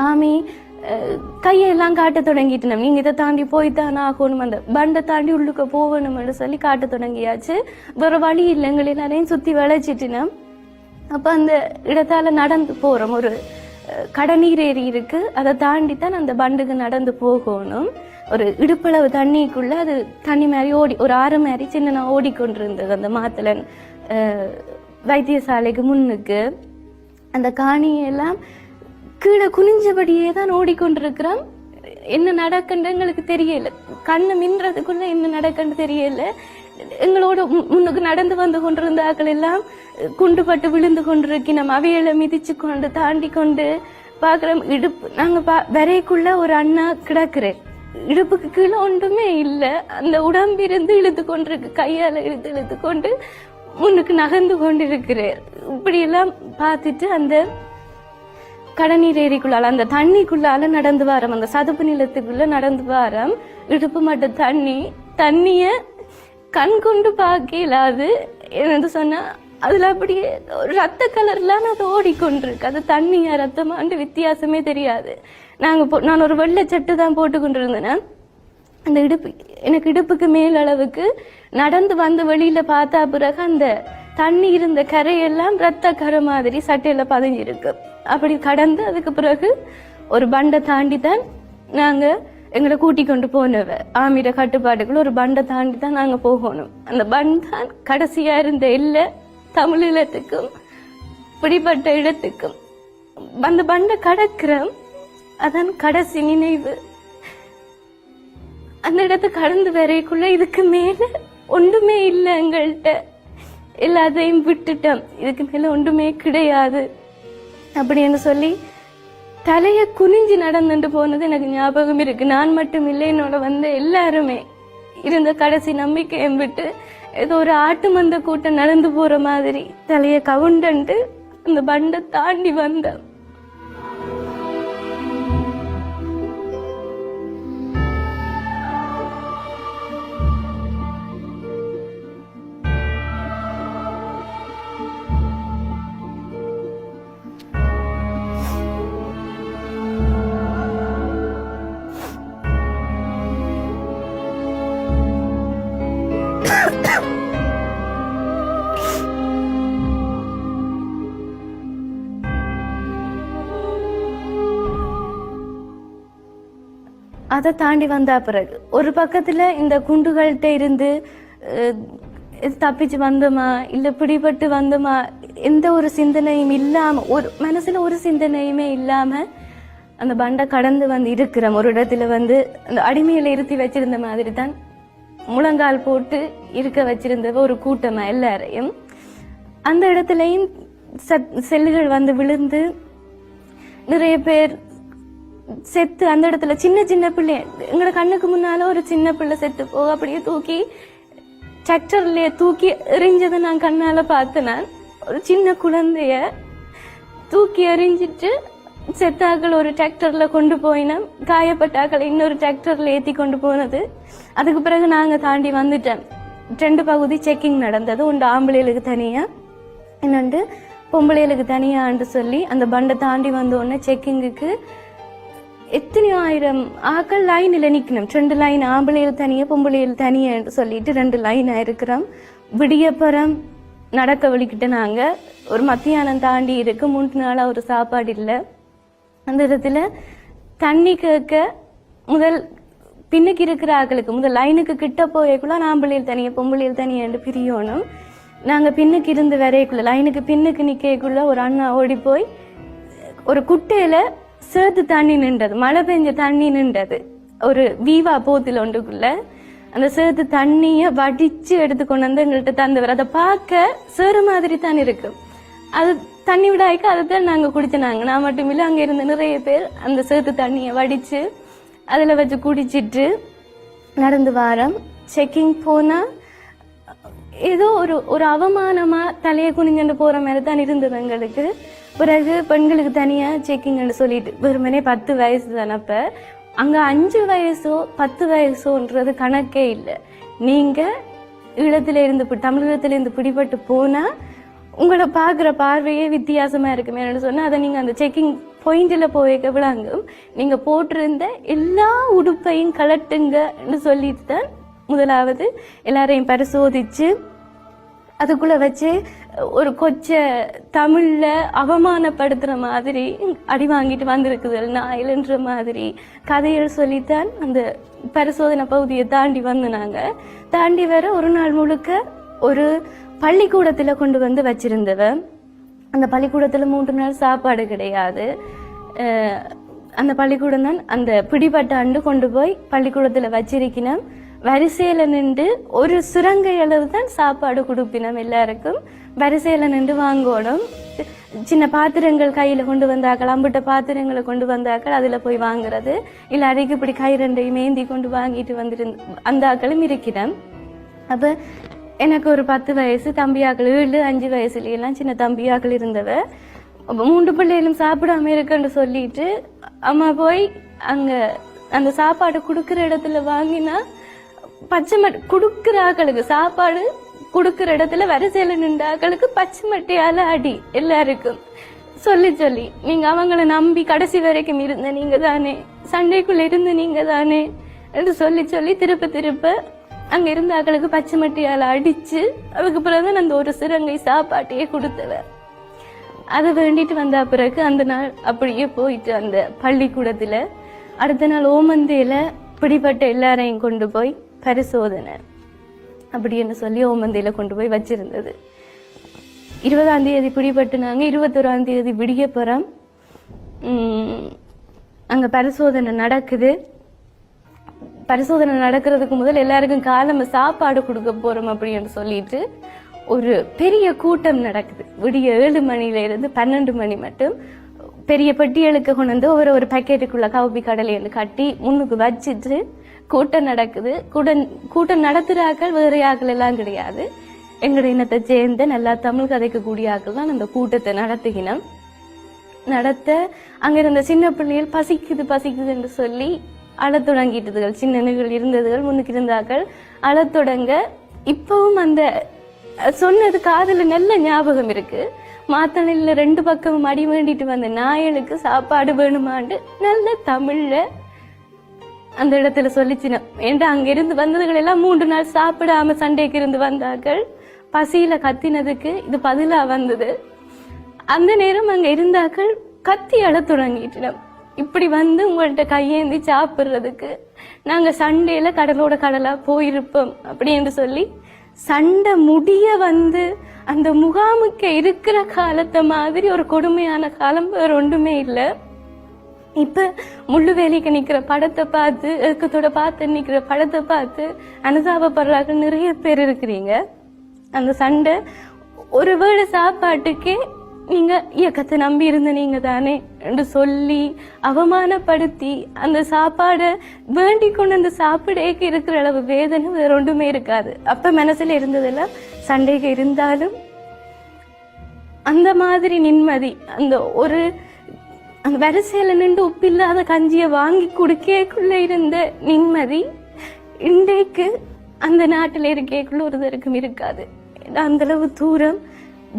ஆமி கையெல்லாம் காட்ட தொடங்கிட்டோம். நீங்க இதை தாண்டி போய்தான் ஆகணும், அந்த பண்டை தாண்டி உள்ளுக்க போகணும்னு சொல்லி காட்ட தொடங்கியாச்சு. வேற வழி இல்லை, எங்களை எல்லாரையும் சுத்தி விளைச்சிட்டினோம். அப்ப அந்த இடத்தால நடந்து போறோம். ஒரு கடநீர் ஏரி இருக்கு, அதை தாண்டி தான் அந்த பண்டுக்கு நடந்து போகணும். ஒரு இடுப்பளவு தண்ணிக்குள்ள அது தண்ணி மாதிரி ஓடி, ஒரு ஆறு மாதிரி சின்ன ஓடிக்கொண்டிருந்தது அந்த மாத்தலன் வைத்தியசாலைக்கு முன்னுக்கு. அந்த காணியெல்லாம் கீழே குனிஞ்சபடியே தான் ஓடிக்கொண்டிருக்கிறோம். என்ன நடக்குன்னு எங்களுக்கு தெரியல, கண்ணு மின்றதுக்குள்ள என்ன நடக்குன்னு தெரியல. எங்களோட முன்னுக்கு நடந்து வந்து கொண்டிருந்த ஆக்கள் எல்லாம் குண்டுபட்டு விழுந்து கொண்டிருக்கணும். அவையில மிதிச்சு கொண்டு தாண்டி கொண்டு பாக்குறோம். இடுப்பு நாங்க வரைக்குள்ள ஒரு அண்ணா கிடக்குறேன், இடுப்புக்கு கீழே ஒன்றுமே இல்லை. அந்த உடம்பிருந்து இழுத்து கொண்டிருக்கு, கையால இழுத்து கொண்டு முன்னுக்கு நகர்ந்து கொண்டிருக்கிறேன். இப்படி எல்லாம் பார்த்துட்டு அந்த கடநீர் ஏரிக்குள்ளால அந்த தண்ணிக்குள்ளால நடந்து வாரம், அந்த சதுப்பு நிலத்துக்குள்ள நடந்து வாரம். இடுப்பு மட்டும் தண்ணிய கண் கொண்டு பார்க்கலாது. என்னது சொன்னா அதுல அப்படியே ரத்த கலர்லாம் அது ஓடிக்கொண்டிருக்கு. அது தண்ணியா ரத்தமாண்டு வித்தியாசமே தெரியாது. நான் ஒரு வெள்ளை சட்டு தான் போட்டு கொண்டிருந்தேன். அந்த எனக்கு இடுப்புக்கு மேல் அளவுக்கு நடந்து வந்து வெளியில பார்த்தா பிறகு அந்த தண்ணி இருந்த கரையெல்லாம் ரத்த கரை மாதிரி சட்டையில பதிஞ்சிருக்கு. அப்படி கடந்து அதுக்கு பிறகு ஒரு பண்டை தாண்டி தான் நாங்க எங்களை கூட்டி கொண்டு போனவ. ஆமிர கட்டுப்பாட்டுக்குள்ள ஒரு பண்டை தாண்டி தான் நாங்க போகணும். அந்த பண்டான் கடைசியா இருந்த எல்லை தமிழீழத்துக்கும் பிடிப்பட்ட இடத்துக்கும். அந்த பண்டை கடக்கிறோம், அதான் கடைசி நினைவு. அந்த இடத்தை கடந்து வரைக்குள்ள இதுக்கு மேல ஒன்றுமே இல்லை எங்கள்கிட்ட, எல்லாத்தையும் விட்டுட்டோம், இதுக்கு மேல ஒன்றுமே கிடையாது அப்படின்னு சொல்லி தலைய குனிஞ்சு நடந்துட்டு போனது எனக்கு ஞாபகம் இருக்கு. நான் மட்டும் இல்லை, என்னோட வந்த எல்லாருமே இருந்த கடைசி நம்பிக்கையை விட்டு ஏதோ ஒரு ஆட்டு மந்த கூட்டம் நடந்து போற மாதிரி தலைய கவுண்டன்ட்டு அந்த பண்டை தாண்டி வந்தேன். அதை தாண்டி வந்தா பிறகு ஒரு பக்கத்துல இந்த குண்டுகள்கிட்ட இருந்து தப்பிச்சு வந்தோமா இல்ல பிடிபட்டு வந்தோமா எந்த ஒரு சிந்தனையும் இல்லாம, ஒரு மனசுல ஒரு சிந்தனையுமே இல்லாம அந்த பண்டை கடந்து வந்து இருக்கிறோம். ஒரு இடத்துல வந்து அந்த அடிமையில இருத்தி வச்சிருந்த மாதிரி தான் முழங்கால் போட்டு இருக்க வச்சிருந்த ஒரு கூட்டமா எல்லாரையும். அந்த இடத்துலயும் செல்லுகள் வந்து விழுந்து நிறைய பேர் செத்து அந்த இடத்துல சின்ன பிள்ளை எங்களோட கண்ணுக்கு முன்னால ஒரு சின்ன பிள்ளை செத்து போக அப்படியே தூக்கி டிராக்டர்லயே தூக்கி எறிஞ்சதை நான் கண்ணால பார்த்தேன். நான் ஒரு சின்ன குழந்தைய தூக்கி எறிஞ்சிட்டு செத்தாக்கள் ஒரு டிராக்டர்ல கொண்டு போயினோம், காயப்பட்டாக்களை இன்னொரு டிராக்டர்ல ஏத்தி கொண்டு போனது. அதுக்கு பிறகு நாங்க தாண்டி வந்துட்டோம். 2 பகுதி செக்கிங் நடந்தது, ஒன்று ஆம்பளைகளுக்கு தனியா இன்னொன்று பொம்பளைகளுக்கு தனியான்னு சொல்லி அந்த பண்டை தாண்டி வந்த உடனே செக்கிங்குக்கு எத்தனையோ ஆயிரம் ஆக்கள் லைனில் நிக்கணும். 2 லைன் ஆம்பளையில் தனியா பொம்பளையில் தனியான்னு சொல்லிட்டு 2 லைன் இருக்கிறோம். விடியப்புறம் நடக்க வலிக்கிட்டு நாங்க ஒரு மத்தியானம் தாண்டி இருக்கு. 3 நாளா ஒரு சாப்பாடு இல்லை. அந்த இடத்துல தண்ணி கேட்க முதல் பின்னுக்கு இருக்கிற ஆக்களுக்கு முதல் லைனுக்கு கிட்ட போயக்குள்ள ஆம்பளையில் தனியா பொம்பளையில் தனியான்னு பிரியணும். நாங்க பின்னுக்கு இருந்து வரைக்குள்ள லைனுக்கு பின்னுக்கு நிக்கக்குள்ள ஒரு அண்ணா ஓடி போய் ஒரு குட்டையில சேத்து தண்ணி நின்றது, மழை பெஞ்ச தண்ணி நின்றது. ஒரு வீவா போத்துல ஒன்றுக்குள்ள அந்த சேத்து தண்ணிய வடிச்சு எடுத்து கொண்டு வந்து எங்கள்கிட்ட தந்தவர். அதை பார்க்க சேறு மாதிரி தான் இருக்கு. அது தண்ணி விடாய்க்கு அதை தான் நாங்க குடிச்சினாங்க. நான் மட்டும் இல்லை, அங்க இருந்த நிறைய பேர் அந்த சேத்து தண்ணிய வடிச்சு அதுல வச்சு குடிச்சிட்டு நடந்து வாரம். செக்கிங் போனா ஏதோ ஒரு அவமானமா தலையை குனிஞ்சு போற மாதிரி தான் இருந்தது எங்களுக்கு. பிறகு பெண்களுக்கு தனியா செக்கிங்னு சொல்லிட்டு வெறுமனே 10 வயசு தானே. அப்ப அங்க 5 வயசோ 10 வயசோன்றது கணக்கே இல்லை. நீங்க ஈழத்துல இருந்து தமிழகத்துல இருந்து பிடிபட்டு போனா உங்களை பார்க்குற பார்வையே வித்தியாசமா இருக்குமே சொன்னா அதை நீங்க அந்த செக்கிங் பாயிண்ட்ல போய்க்க விடாங்கும் நீங்க போட்டிருந்த எல்லா உடுப்பையும் கலட்டுங்கன்னு சொல்லிட்டு தான் முதலாவது எல்லாரையும் பரிசோதிச்சு அதுக்குள்ள வச்சு ஒரு கொச்ச தமிழ்ல அவமானப்படுத்துற மாதிரி அடி வாங்கிட்டு வந்திருக்குது நாயில்ன்ற மாதிரி கதைகள் சொல்லித்தான் அந்த பரிசோதனை பகுதியை தாண்டி வந்தாங்க. தாண்டி வர ஒரு நாள் முழுக்க ஒரு பள்ளிக்கூடத்துல கொண்டு வந்து வச்சிருந்தவ. அந்த பள்ளிக்கூடத்துல 3 நாள் சாப்பாடு கிடையாது. அந்த பள்ளிக்கூடம் தான் அந்த பிடிபட்ட ஆண்டு கொண்டு போய் பள்ளிக்கூடத்துல வச்சிருக்கணும். வரிசையில நின்று ஒரு சுரங்கை அளவு தான் சாப்பாடு கொடுப்பினம். எல்லாருக்கும் வரிசையில நின்று வாங்கணும். சின்ன பாத்திரங்கள் கையில கொண்டு வந்தாக்கள், அம்பிட்ட பாத்திரங்களை கொண்டு வந்தாக்கள் அதுல போய் வாங்குறது, இல்ல அதைக்கு இப்படி கை ரெண்டையும் மேந்தி கொண்டு வாங்கிட்டு வந்துட்டு அந்த ஆக்களும் இருக்கிறேன். அப்ப எனக்கு ஒரு 10 வயசு தம்பியாக்கள் 7, 5 வயசுல எல்லாம் சின்ன தம்பியாக்கள் இருந்தவ. 3 பிள்ளைகளும் சாப்பிடாம இருக்குன்னு சொல்லிட்டு அம்மா போய் அங்க அந்த சாப்பாடு கொடுக்குற இடத்துல வாங்கினா பச்சை மட்டை கொடுக்குற ஆக்களுக்கு சாப்பாடு கொடுக்குற இடத்துல வரிசையில நின்ற ஆக்களுக்கு பச்சை மட்டையால அடி எல்லாருக்கும் சொல்லி சொல்லி நீங்க அவங்களை நம்பி கடைசி வரைக்கும் இருந்த நீங்க தானே, சண்டைக்குள்ள இருந்த நீங்க தானே என்று சொல்லி சொல்லி திருப்ப அங்க இருந்த ஆக்களுக்கு பச்சை மட்டையால அடிச்சு அதுக்கு பிறகுதான் அந்த ஒரு சிறங்கை சாப்பாட்டையே கொடுத்தவ. அதை வேண்டிட்டு வந்த பிறகு அந்த நாள் அப்படியே போயிட்டு அந்த பள்ளிக்கூடத்துல அடுத்த நாள் ஓமந்தையில பிடிப்பட்ட எல்லாரையும் கொண்டு போய் பரிசோதனை அப்படின்னு சொல்லி ஓமந்தையில கொண்டு போய் வச்சிருந்தது. 20ஆம் தேதி பிடிபட்டுனாங்க. 21ஆம் தேதி விடியப்புறம் அங்க பரிசோதனை நடக்குது. பரிசோதனை நடக்கிறதுக்கு முதல் எல்லாருக்கும் காலம்ப சாப்பாடு கொடுக்க போறோம் அப்படின்னு சொல்லிட்டு ஒரு பெரிய கூட்டம் நடக்குது. விடிய 7 மணில இருந்து 12 மணி மட்டும் பெரிய பெட்டியலுக்கு கொண்டு வந்து ஒரு பேக்கெட்டுக்குள்ள கவுப்பி கடலைன்னு கட்டி முன்னுக்கு வச்சுட்டு கூட்டம் நடக்குது. கூட்டம் நடத்துற ஆக்கள் வேற ஆக்கள் எல்லாம் கிடையாது. எங்களுடைய இனத்தை சேர்ந்த நல்லா தமிழ் கதைக்கு கூடிய ஆக்கள் தான் அந்த கூட்டத்தை நடத்துகினோம். நடத்த அங்க இருந்த சின்ன பிள்ளைகள் பசிக்குது என்று சொல்லி அழத் தொடங்கிட்டதுகள். சின்னனுகள் இருந்ததுகள் முன்னுக்கு இருந்தாக்கள் அழத் தொடங்க. இப்பவும் அந்த சொன்னது காதுல நல்ல ஞாபகம் இருக்கு. மாத்தனையில 2 பக்கமும் அடி வேண்டிட்டு வந்த நாயலுக்கு சாப்பாடு வேணுமாண்டு நல்ல தமிழ்ல அந்த இடத்துல சொல்லிச்சின. ஏன்டா அங்க இருந்து வந்ததுகள் எல்லாம் 3 நாள் சாப்பிடாம சண்டைக்கு இருந்து வந்தார்கள். பசியில கத்தினதுக்கு இது பதிலா வந்தது. அந்த நேரம் அங்க இருந்தாக்கள் கத்தி அழ தொடங்கிட்டோம். இப்படி வந்து உங்கள்கிட்ட கையேந்தி சாப்பிடுறதுக்கு நாங்க சண்டையில கடலோட கடலா போயிருப்போம் அப்படின்னு சொல்லி சண்டை முடிய வந்து அந்த முகாமுக்கு இருக்கிற காலத்தை மாதிரி ஒரு கொடுமையான காலம் வேற ஒன்றுமே இல்லை. இப்ப முள்ளு வேலைக்கு நிக்கிற படத்தை பார்த்து ஏக்கத்தோட பார்த்து நிக்கிற படத்தை பார்த்து அனுதாபப்படுறாங்க நிறைய பேர் இருக்கிறீங்க. அந்த சண்டை ஒரு வேளை சாப்பாட்டுக்கே நீங்க இயக்கத்தை நம்பி இருந்த நீங்க தானே என்று சொல்லி அவமானப்படுத்தி அந்த சாப்பாடை வேண்டி கொண்டு அந்த சாப்பிடேக்கு இருக்கிற அளவு வேதனை வேற ஒன்றுமே இருக்காது. அப்ப மனசுல இருந்ததெல்லாம் சண்டைக்கு இருந்தாலும் அந்த மாதிரி நிம்மதி, அந்த ஒரு அந்த வரிசையில நின்று உப்பில்லாத கஞ்சியை வாங்கி குடிக்கக்குள்ள இருந்த நிம்மதி இன்றைக்கு அந்த நாட்டில் இருக்கக்குள்ள ஒருத்தருக்கும் இருக்காது. அந்த அளவு தூரம்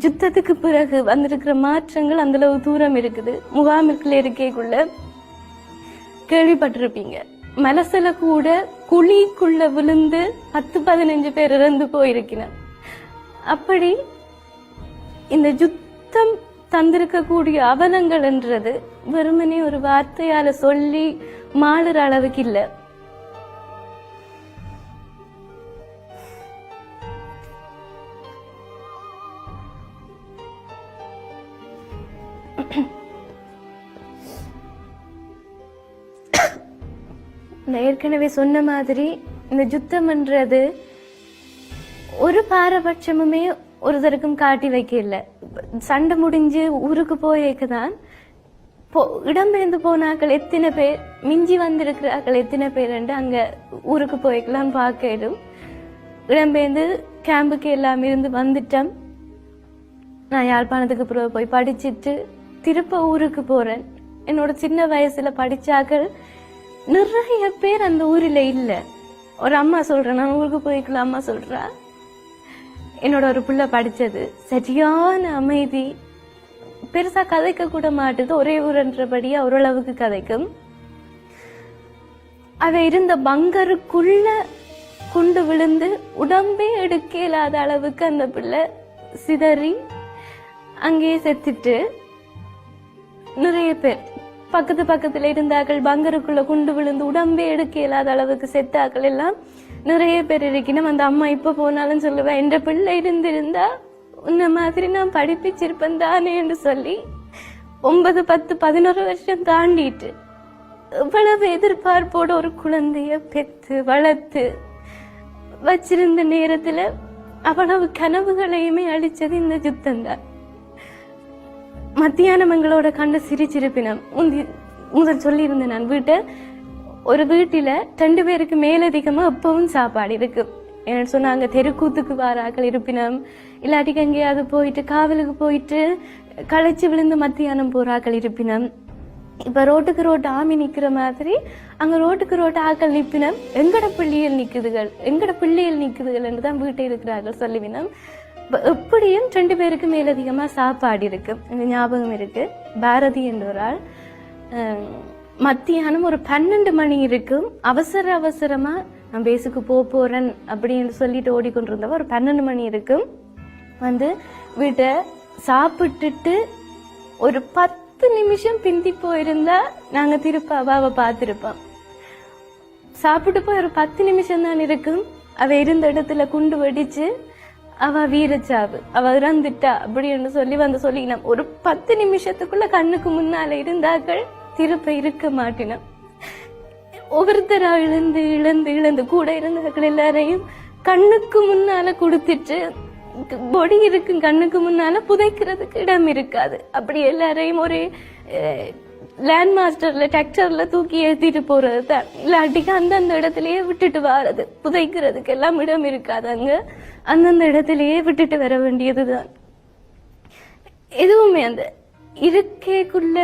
யுத்தத்துக்கு பிறகு வந்திருக்கிற மாற்றங்கள் அந்த அளவு தூரம் இருக்குது. முகாமிற்குள்ள இருக்கக்குள்ள கேள்விப்பட்டிருப்பீங்க, மனசுல கூட குழிக்குள்ள விழுந்து 10-15 பேர் இறந்து போயிருக்கின. அப்படி இந்த யுத்தம் தந்திருக்கக்கூடிய அவலங்கள் என்றது வெறுமனே ஒரு வார்த்தையால சொல்லி மாளுற அளவுக்கு இல்லை. ஏற்கனவே சொன்ன மாதிரி இந்த யுத்தம்ன்றது ஒரு பாரபட்சமுமே ஒருத்தருக்கும் காட்டி வைக்கல. சண்டை முடிஞ்சு ஊருக்கு போயேக்குதான் இடம்பெயர்ந்து போனாக்கள் எத்தனை பேர், மிஞ்சி வந்திருக்கிறார்கள் எத்தனை பேர் அங்க ஊருக்கு போய்க்கலாம் பார்க்கலும். இடம்பெயர்ந்து கேம்புக்கு எல்லாம் இருந்து வந்துட்டோம். நான் யாழ்ப்பாணத்துக்கு பிறகு போய் படிச்சுட்டு திருப்ப ஊருக்கு போறேன். என்னோட சின்ன வயசுல படிச்சாக்கள் நிறைய பேர் அந்த ஊரில் இல்லை. ஒரு அம்மா சொல்றேன், நான் ஊருக்கு போய்க்கலாம் அம்மா சொல்றா, என்னோட ஒரு பிள்ளை படிச்சது. சரியான அமைதி, பெருசா கதைக்க கூட மாட்டுது, ஒரே ஊரன்றபடியா ஓரளவுக்கு கதைக்கும். அவ இருந்த பங்கருக்குள்ள குண்டு விழுந்து உடம்பே எடுக்க இல்லாத அளவுக்கு அந்த பிள்ளை சிதறி அங்கேயே செத்துட்டு, நிறைய பேர் பக்கத்துல இருந்தார்கள். பங்கருக்குள்ள குண்டு விழுந்து உடம்பே எடுக்க இல்லாத அளவுக்கு செத்தாக்கள் எல்லாம் நிறைய பேர் இருக்கணும். அந்த அம்மா இப்ப போனாலும் சொல்லுவேன், என்ற பிள்ளை இருந்திருந்தா உன்ன மாதிரி நான் படிப்பிச்சிருப்பேன் தானே என்று சொல்லி 9, 10, 11 வருஷம் தாண்டிட்டு இவ்வளவு எதிர்பார்ப்போட ஒரு குழந்தைய பெத்து வளர்த்து வச்சிருந்த நேரத்துல அவ்வளவு கனவுகளையுமே அழிச்சது இந்த யுத்தம் தான். மத்தியானம் எங்களோட கண்டு சிரிச்சிருப்பினம். முதல் சொல்லியிருந்தேன் நான், ஒரு வீட்டில 2 பேருக்கு மேலதிகமா எப்பவும் சாப்பாடு இருக்கு. என்ன சொன்னாங்க, தெருக்கூத்துக்கு வாராக்கள் இருப்பினம், இல்லாட்டிக்கு எங்கேயாவது போயிட்டு காவலுக்கு போயிட்டு களைச்சு விழுந்து மத்தியானம் போறாக்கள் இருப்பினம். இப்ப ரோட்டுக்கு ரோட்டு ஆமி நிக்கிற மாதிரி அங்க ரோட்டுக்கு ரோட்டு ஆக்கள் நிப்பினம். எங்கட பிள்ளைகள் நிக்குதுகள் என்றுதான் வீட்டை இருக்கிறார்கள் சொல்லுவினம். எப்படியும் 2 பேருக்கு மேலதிகமா சாப்பாடு இருக்கு. எனக்கு ஞாபகம் இருக்கு, பாரதி என்ற ஒரு ஆள் மத்தியானம் ஒரு 12 மணி இருக்கும், அவசரமா நான் பேசுக்கு போறேன் அப்படின்னு சொல்லிட்டு ஓடிக்கொண்டிருந்தவ. ஒரு 12 மணி இருக்கும், வந்து வீட்டை சாப்பிட்டுட்டு ஒரு 10 நிமிஷம் பிந்தி போயிருந்தா நாங்க திருப்ப அவாவை பார்த்திருப்போம். சாப்பிட்டு போய் ஒரு 10 நிமிஷம் தான் இருக்கும், அவ இருந்த இடத்துல குண்டு வெடிச்சு அவ வீரச்சாவு, அவ இறந்துட்டா அப்படின்னு சொல்லி வந்து சொல்லினோம். ஒரு 10 நிமிஷத்துக்குள்ள கண்ணுக்கு முன்னால இருந்தாக்கள் திருப்ப இருக்க மாட்டினோம். ஒவ்வொருத்தரா இழந்து கூட இருந்தாக்கள் எல்லாரையும் கண்ணுக்கு முன்னால கொடுத்துட்டு, பொடி இருக்கும் கண்ணுக்கு முன்னால, புதைக்கிறதுக்கு இடம் இருக்காது. அப்படி எல்லாரையும் ஒரு லேண்ட் மாஸ்டர்ல டிராக்டர்ல தூக்கி ஏற்றிட்டு போறது தான், இல்லாட்டிக்கு அந்தந்த இடத்துலயே விட்டுட்டு வர்றது. புதைக்கிறதுக்கு எல்லாம் இடம் இருக்காது, அங்க அந்தந்த இடத்துலயே விட்டுட்டு வர வேண்டியதுதான். எதுவுமே அந்த இருக்கைக்குள்ள